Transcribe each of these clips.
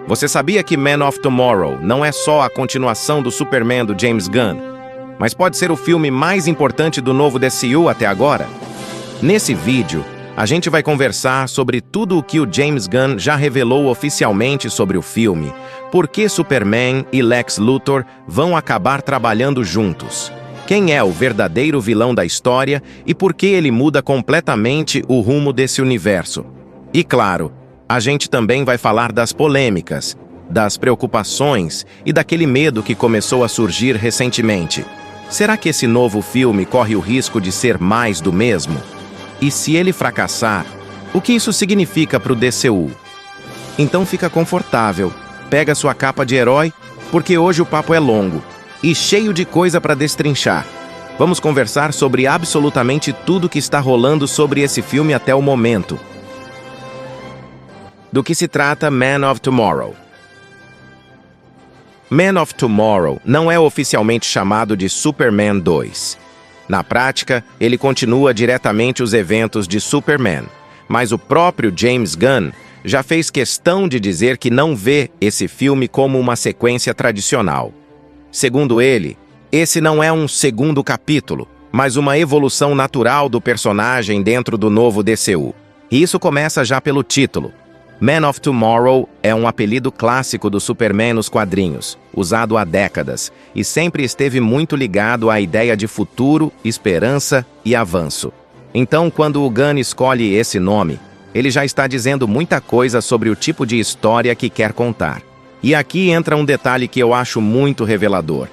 Você sabia que Man of Tomorrow não é só a continuação do Superman do James Gunn, mas pode ser o filme mais importante do novo DCU até agora? Nesse vídeo, a gente vai conversar sobre tudo o que o James Gunn já revelou oficialmente sobre o filme, por que Superman e Lex Luthor vão acabar trabalhando juntos, quem é o verdadeiro vilão da história e por que ele muda completamente o rumo desse universo. E claro, a gente também vai falar das polêmicas, das preocupações e daquele medo que começou a surgir recentemente. Será que esse novo filme corre o risco de ser mais do mesmo? E se ele fracassar, o que isso significa para o DCU? Então fica confortável, pega sua capa de herói, porque hoje o papo é longo e cheio de coisa para destrinchar. Vamos conversar sobre absolutamente tudo que está rolando sobre esse filme até o momento. Do que se trata Man of Tomorrow? Man of Tomorrow não é oficialmente chamado de Superman 2. Na prática, ele continua diretamente os eventos de Superman, mas o próprio James Gunn já fez questão de dizer que não vê esse filme como uma sequência tradicional. Segundo ele, esse não é um segundo capítulo, mas uma evolução natural do personagem dentro do novo DCU. E isso começa já pelo título. Man of Tomorrow é um apelido clássico do Superman nos quadrinhos, usado há décadas, e sempre esteve muito ligado à ideia de futuro, esperança e avanço. Então, quando o Gunn escolhe esse nome, ele já está dizendo muita coisa sobre o tipo de história que quer contar. E aqui entra um detalhe que eu acho muito revelador.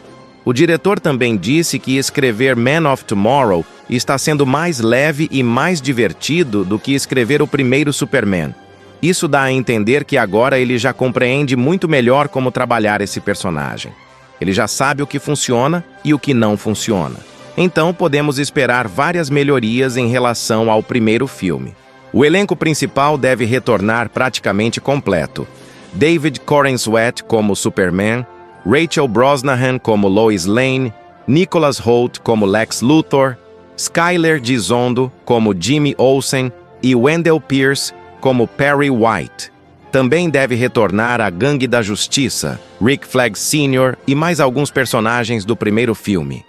O diretor também disse que escrever Man of Tomorrow está sendo mais leve e mais divertido do que escrever o primeiro Superman. Isso dá a entender que agora ele já compreende muito melhor como trabalhar esse personagem. Ele já sabe o que funciona e o que não funciona. Então podemos esperar várias melhorias em relação ao primeiro filme. O elenco principal deve retornar praticamente completo. David Corenswet como Superman, Rachel Brosnahan como Lois Lane, Nicholas Hoult como Lex Luthor, Skyler Gisondo como Jimmy Olsen e Wendell Pierce como Perry White. Também deve retornar a Gangue da Justiça, Rick Flag Sr. e mais alguns personagens do primeiro filme.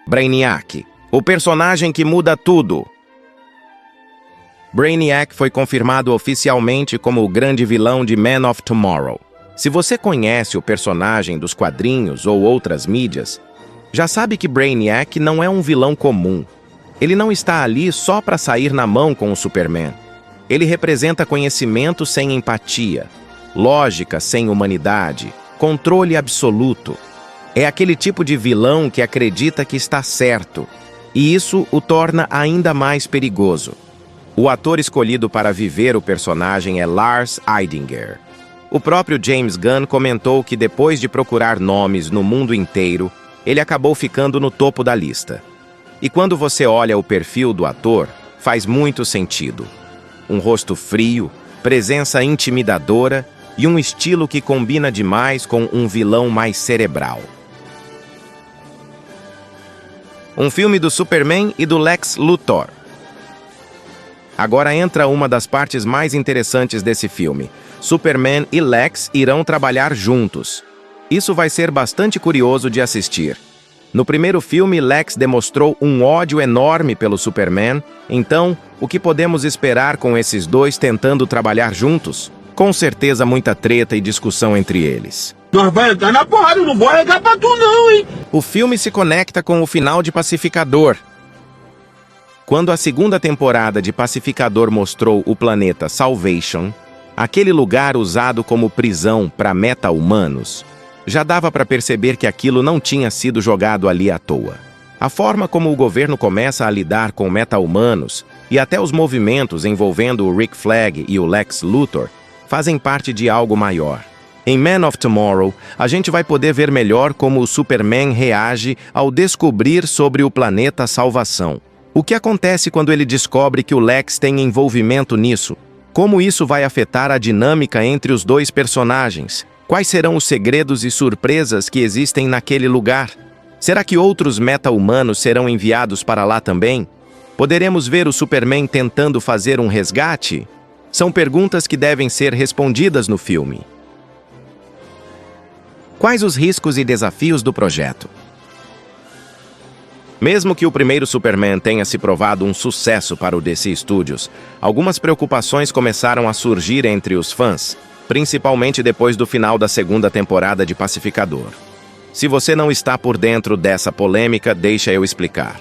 Brainiac, o personagem que muda tudo. Brainiac foi confirmado oficialmente como o grande vilão de Man of Tomorrow. Se você conhece o personagem dos quadrinhos ou outras mídias, já sabe que Brainiac não é um vilão comum. Ele não está ali só para sair na mão com o Superman. Ele representa conhecimento sem empatia, lógica sem humanidade, controle absoluto. É aquele tipo de vilão que acredita que está certo, e isso o torna ainda mais perigoso. O ator escolhido para viver o personagem é Lars Eidinger. O próprio James Gunn comentou que depois de procurar nomes no mundo inteiro, ele acabou ficando no topo da lista. E quando você olha o perfil do ator, faz muito sentido. Um rosto frio, presença intimidadora e um estilo que combina demais com um vilão mais cerebral. Um filme do Superman e do Lex Luthor. Agora entra uma das partes mais interessantes desse filme. Superman e Lex irão trabalhar juntos. Isso vai ser bastante curioso de assistir. No primeiro filme, Lex demonstrou um ódio enorme pelo Superman, então, o que podemos esperar com esses dois tentando trabalhar juntos? Com certeza muita treta e discussão entre eles. Nós vai entrar na porrada, não vou arregar pra tu não, hein? O filme se conecta com o final de Pacificador. Quando a segunda temporada de Pacificador mostrou o planeta Salvation, aquele lugar usado como prisão para meta-humanos, já dava para perceber que aquilo não tinha sido jogado ali à toa. A forma como o governo começa a lidar com meta-humanos e até os movimentos envolvendo o Rick Flag e o Lex Luthor fazem parte de algo maior. Em Man of Tomorrow, a gente vai poder ver melhor como o Superman reage ao descobrir sobre o planeta Salvação. O que acontece quando ele descobre que o Lex tem envolvimento nisso? Como isso vai afetar a dinâmica entre os dois personagens? Quais serão os segredos e surpresas que existem naquele lugar? Será que outros meta-humanos serão enviados para lá também? Poderemos ver o Superman tentando fazer um resgate? São perguntas que devem ser respondidas no filme. Quais os riscos e desafios do projeto? Mesmo que o primeiro Superman tenha se provado um sucesso para o DC Studios, algumas preocupações começaram a surgir entre os fãs, principalmente depois do final da segunda temporada de Pacificador. Se você não está por dentro dessa polêmica, deixa eu explicar.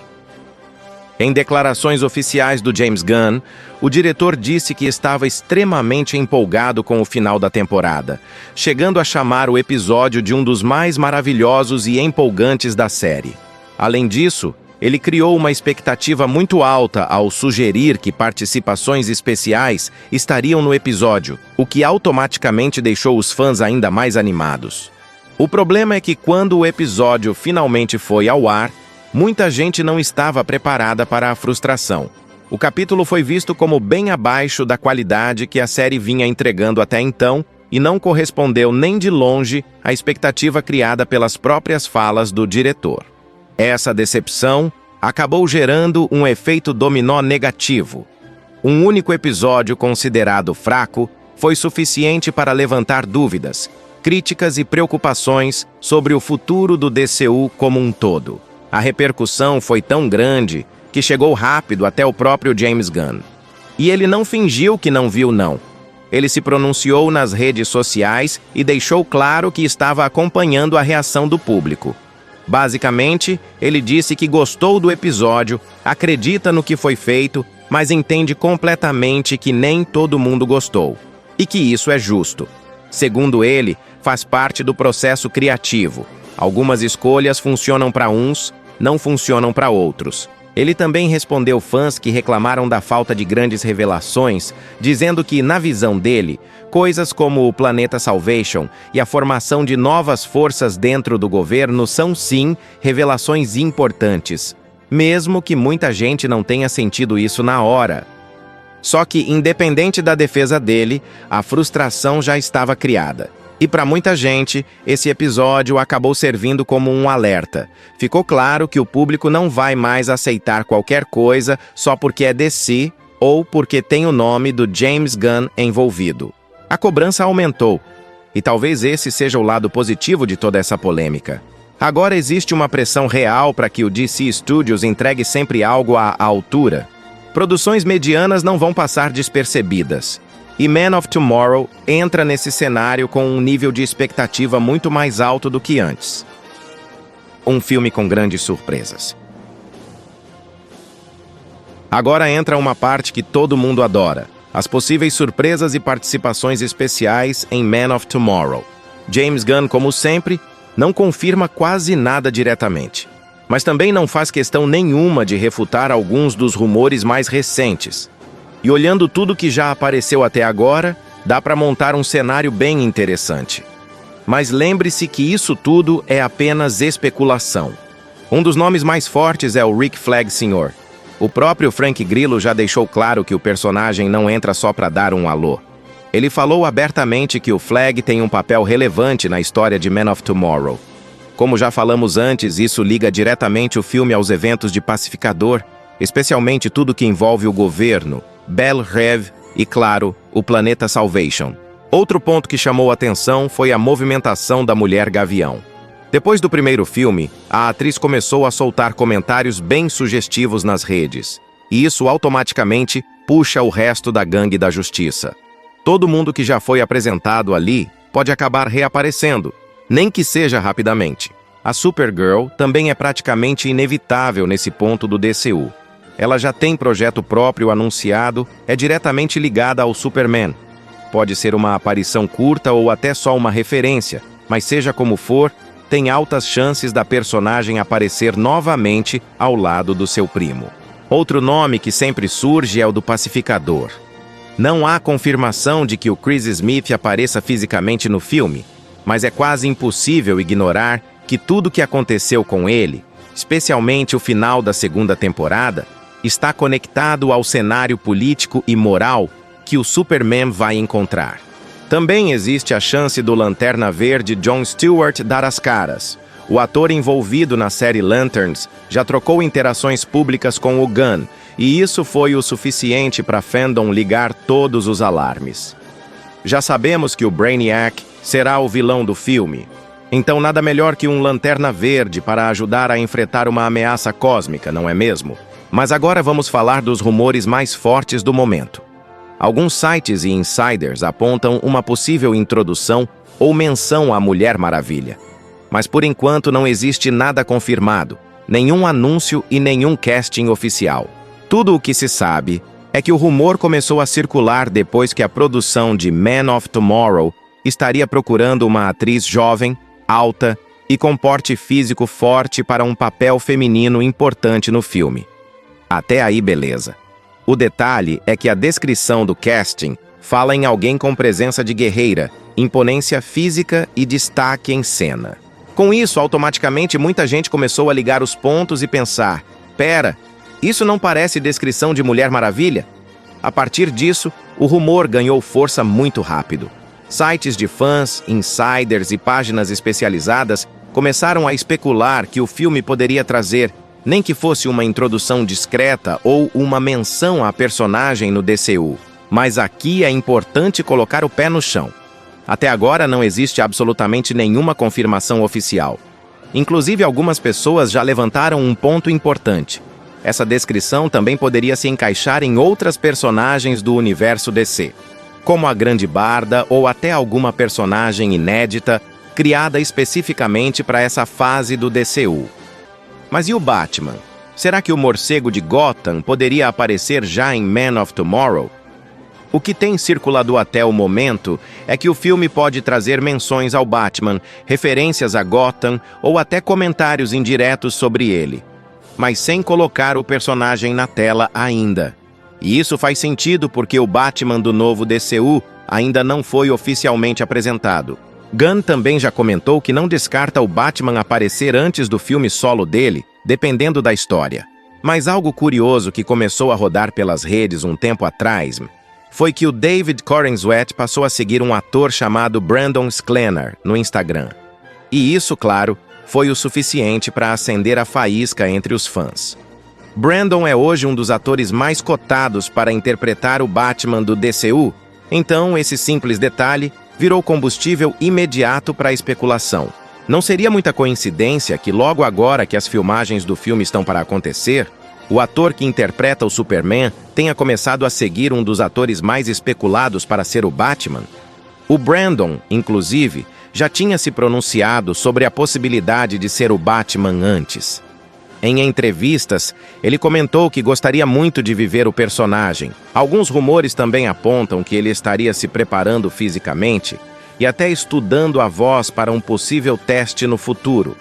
Em declarações oficiais do James Gunn, o diretor disse que estava extremamente empolgado com o final da temporada, chegando a chamar o episódio de um dos mais maravilhosos e empolgantes da série. Além disso, ele criou uma expectativa muito alta ao sugerir que participações especiais estariam no episódio, o que automaticamente deixou os fãs ainda mais animados. O problema é que quando o episódio finalmente foi ao ar, muita gente não estava preparada para a frustração. O capítulo foi visto como bem abaixo da qualidade que a série vinha entregando até então e não correspondeu nem de longe à expectativa criada pelas próprias falas do diretor. Essa decepção acabou gerando um efeito dominó negativo. Um único episódio considerado fraco foi suficiente para levantar dúvidas, críticas e preocupações sobre o futuro do DCU como um todo. A repercussão foi tão grande que chegou rápido até o próprio James Gunn. E ele não fingiu que não viu, não. Ele se pronunciou nas redes sociais e deixou claro que estava acompanhando a reação do público. Basicamente, ele disse que gostou do episódio, acredita no que foi feito, mas entende completamente que nem todo mundo gostou. E que isso é justo. Segundo ele, faz parte do processo criativo. Algumas escolhas funcionam para uns, não funcionam para outros. Ele também respondeu fãs que reclamaram da falta de grandes revelações, dizendo que, na visão dele, coisas como o Planeta Salvation e a formação de novas forças dentro do governo são, sim, revelações importantes, mesmo que muita gente não tenha sentido isso na hora. Só que, independente da defesa dele, a frustração já estava criada. E para muita gente, esse episódio acabou servindo como um alerta. Ficou claro que o público não vai mais aceitar qualquer coisa só porque é DC ou porque tem o nome do James Gunn envolvido. A cobrança aumentou, e talvez esse seja o lado positivo de toda essa polêmica. Agora existe uma pressão real para que o DC Studios entregue sempre algo à altura. Produções medianas não vão passar despercebidas. E Man of Tomorrow entra nesse cenário com um nível de expectativa muito mais alto do que antes. Um filme com grandes surpresas. Agora entra uma parte que todo mundo adora: as possíveis surpresas e participações especiais em Man of Tomorrow. James Gunn, como sempre, não confirma quase nada diretamente, mas também não faz questão nenhuma de refutar alguns dos rumores mais recentes. E olhando tudo que já apareceu até agora, dá para montar um cenário bem interessante. Mas lembre-se que isso tudo é apenas especulação. Um dos nomes mais fortes é o Rick Flag Sr. O próprio Frank Grillo já deixou claro que o personagem não entra só para dar um alô. Ele falou abertamente que o Flag tem um papel relevante na história de Man of Tomorrow. Como já falamos antes, isso liga diretamente o filme aos eventos de Pacificador, especialmente tudo que envolve o governo, Bel-Rev e, claro, o Planeta Salvation. Outro ponto que chamou atenção foi a movimentação da Mulher Gavião. Depois do primeiro filme, a atriz começou a soltar comentários bem sugestivos nas redes, e isso automaticamente puxa o resto da Gangue da Justiça. Todo mundo que já foi apresentado ali pode acabar reaparecendo, nem que seja rapidamente. A Supergirl também é praticamente inevitável nesse ponto do DCU. Ela já tem projeto próprio anunciado, é diretamente ligada ao Superman. Pode ser uma aparição curta ou até só uma referência, mas seja como for, tem altas chances da personagem aparecer novamente ao lado do seu primo. Outro nome que sempre surge é o do Pacificador. Não há confirmação de que o Chris Smith apareça fisicamente no filme, mas é quase impossível ignorar que tudo o que aconteceu com ele, especialmente o final da segunda temporada, está conectado ao cenário político e moral que o Superman vai encontrar. Também existe a chance do Lanterna Verde John Stewart dar as caras. O ator envolvido na série Lanterns já trocou interações públicas com o Gunn e isso foi o suficiente para fandom ligar todos os alarmes. Já sabemos que o Brainiac será o vilão do filme, então nada melhor que um Lanterna Verde para ajudar a enfrentar uma ameaça cósmica, não é mesmo? Mas agora vamos falar dos rumores mais fortes do momento. Alguns sites e insiders apontam uma possível introdução ou menção à Mulher Maravilha. Mas por enquanto não existe nada confirmado, nenhum anúncio e nenhum casting oficial. Tudo o que se sabe é que o rumor começou a circular depois que a produção de Man of Tomorrow estaria procurando uma atriz jovem, alta e com porte físico forte para um papel feminino importante no filme. Até aí, beleza. O detalhe é que a descrição do casting fala em alguém com presença de guerreira, imponência física e destaque em cena. Com isso, automaticamente muita gente começou a ligar os pontos e pensar: pera, isso não parece descrição de Mulher Maravilha? A partir disso, o rumor ganhou força muito rápido. Sites de fãs, insiders e páginas especializadas começaram a especular que o filme poderia trazer, nem que fosse uma introdução discreta ou uma menção à personagem no DCU. Mas aqui é importante colocar o pé no chão. Até agora não existe absolutamente nenhuma confirmação oficial. Inclusive, algumas pessoas já levantaram um ponto importante. Essa descrição também poderia se encaixar em outras personagens do universo DC, como a Grande Barda ou até alguma personagem inédita criada especificamente para essa fase do DCU. Mas e o Batman? Será que o morcego de Gotham poderia aparecer já em Man of Tomorrow? O que tem circulado até o momento é que o filme pode trazer menções ao Batman, referências a Gotham ou até comentários indiretos sobre ele, mas sem colocar o personagem na tela ainda. E isso faz sentido porque o Batman do novo DCU ainda não foi oficialmente apresentado. Gunn também já comentou que não descarta o Batman aparecer antes do filme solo dele, dependendo da história. Mas algo curioso que começou a rodar pelas redes um tempo atrás foi que o David Corenswet passou a seguir um ator chamado Brandon Sklenar no Instagram. E isso, claro, foi o suficiente para acender a faísca entre os fãs. Brandon é hoje um dos atores mais cotados para interpretar o Batman do DCU, então esse simples detalhe virou combustível imediato para a especulação. Não seria muita coincidência que logo agora que as filmagens do filme estão para acontecer, o ator que interpreta o Superman tenha começado a seguir um dos atores mais especulados para ser o Batman? O Brandon, inclusive, já tinha se pronunciado sobre a possibilidade de ser o Batman antes. Em entrevistas, ele comentou que gostaria muito de viver o personagem. Alguns rumores também apontam que ele estaria se preparando fisicamente e até estudando a voz para um possível teste no futuro.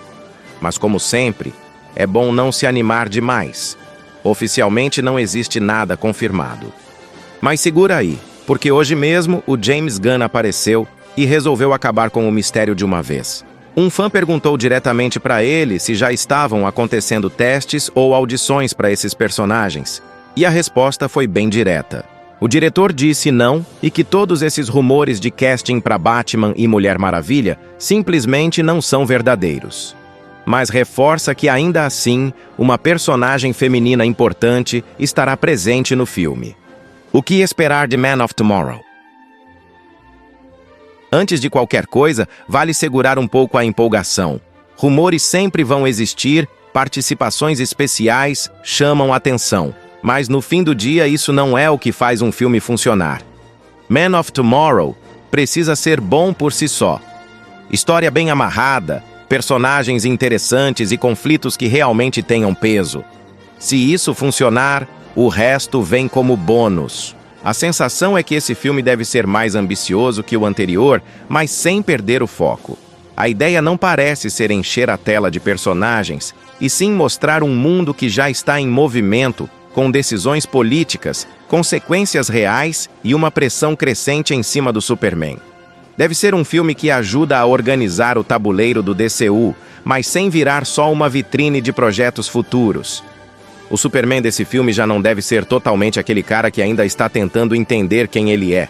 Mas, como sempre, é bom não se animar demais. Oficialmente não existe nada confirmado. Mas segura aí, porque hoje mesmo o James Gunn apareceu e resolveu acabar com o mistério de uma vez. Um fã perguntou diretamente para ele se já estavam acontecendo testes ou audições para esses personagens, e a resposta foi bem direta. O diretor disse não e que todos esses rumores de casting para Batman e Mulher Maravilha simplesmente não são verdadeiros. Mas reforça que ainda assim, uma personagem feminina importante estará presente no filme. O que esperar de Man of Tomorrow? Antes de qualquer coisa, vale segurar um pouco a empolgação. Rumores sempre vão existir, participações especiais chamam atenção, mas no fim do dia isso não é o que faz um filme funcionar. Man of Tomorrow precisa ser bom por si só. História bem amarrada, personagens interessantes e conflitos que realmente tenham peso. Se isso funcionar, o resto vem como bônus. A sensação é que esse filme deve ser mais ambicioso que o anterior, mas sem perder o foco. A ideia não parece ser encher a tela de personagens, e sim mostrar um mundo que já está em movimento, com decisões políticas, consequências reais e uma pressão crescente em cima do Superman. Deve ser um filme que ajuda a organizar o tabuleiro do DCU, mas sem virar só uma vitrine de projetos futuros. O Superman desse filme já não deve ser totalmente aquele cara que ainda está tentando entender quem ele é.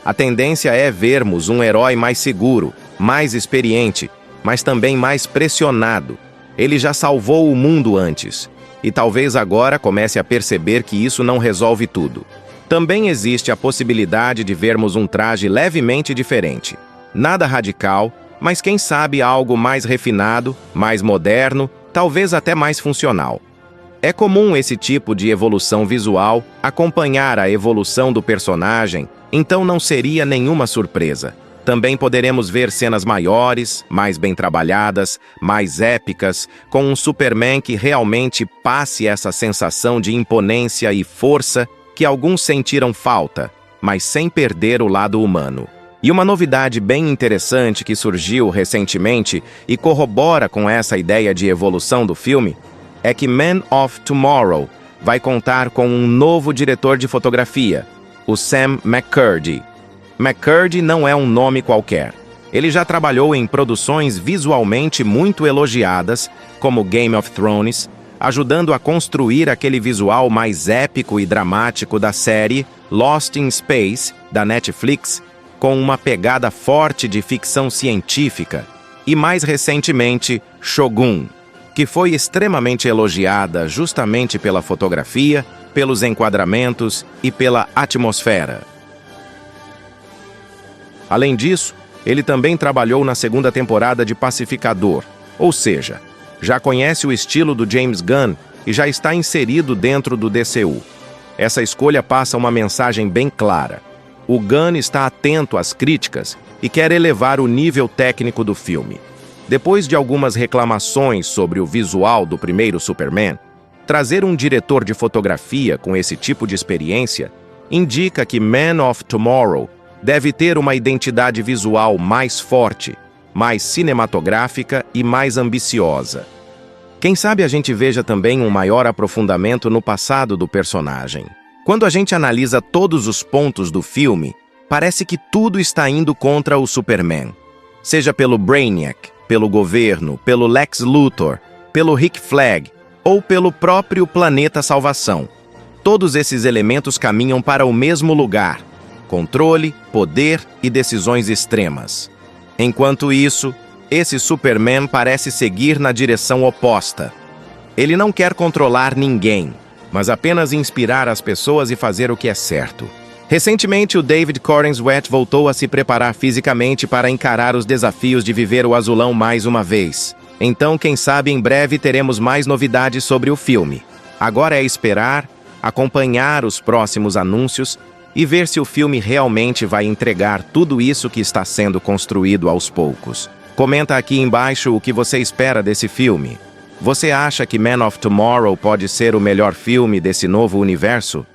A tendência é vermos um herói mais seguro, mais experiente, mas também mais pressionado. Ele já salvou o mundo antes. E talvez agora comece a perceber que isso não resolve tudo. Também existe a possibilidade de vermos um traje levemente diferente. Nada radical, mas quem sabe algo mais refinado, mais moderno, talvez até mais funcional. É comum esse tipo de evolução visual acompanhar a evolução do personagem, então não seria nenhuma surpresa. Também poderemos ver cenas maiores, mais bem trabalhadas, mais épicas, com um Superman que realmente passe essa sensação de imponência e força que alguns sentiram falta, mas sem perder o lado humano. E uma novidade bem interessante que surgiu recentemente e corrobora com essa ideia de evolução do filme é que Man of Tomorrow vai contar com um novo diretor de fotografia, o Sam McCurdy. McCurdy não é um nome qualquer. Ele já trabalhou em produções visualmente muito elogiadas, como Game of Thrones, ajudando a construir aquele visual mais épico e dramático da série Lost in Space, da Netflix, com uma pegada forte de ficção científica, e mais recentemente, Shogun, que foi extremamente elogiada justamente pela fotografia, pelos enquadramentos e pela atmosfera. Além disso, ele também trabalhou na segunda temporada de Pacificador, ou seja, já conhece o estilo do James Gunn e já está inserido dentro do DCU. Essa escolha passa uma mensagem bem clara. O Gunn está atento às críticas e quer elevar o nível técnico do filme. Depois de algumas reclamações sobre o visual do primeiro Superman, trazer um diretor de fotografia com esse tipo de experiência indica que Man of Tomorrow deve ter uma identidade visual mais forte, mais cinematográfica e mais ambiciosa. Quem sabe a gente veja também um maior aprofundamento no passado do personagem. Quando a gente analisa todos os pontos do filme, parece que tudo está indo contra o Superman. Seja pelo Brainiac, pelo governo, pelo Lex Luthor, pelo Rick Flag ou pelo próprio Planeta Salvação. Todos esses elementos caminham para o mesmo lugar: controle, poder e decisões extremas. Enquanto isso, esse Superman parece seguir na direção oposta. Ele não quer controlar ninguém, mas apenas inspirar as pessoas e fazer o que é certo. Recentemente, o David Corenswet voltou a se preparar fisicamente para encarar os desafios de viver o azulão mais uma vez. Então, quem sabe em breve teremos mais novidades sobre o filme. Agora é esperar, acompanhar os próximos anúncios e ver se o filme realmente vai entregar tudo isso que está sendo construído aos poucos. Comenta aqui embaixo o que você espera desse filme. Você acha que Man of Tomorrow pode ser o melhor filme desse novo universo?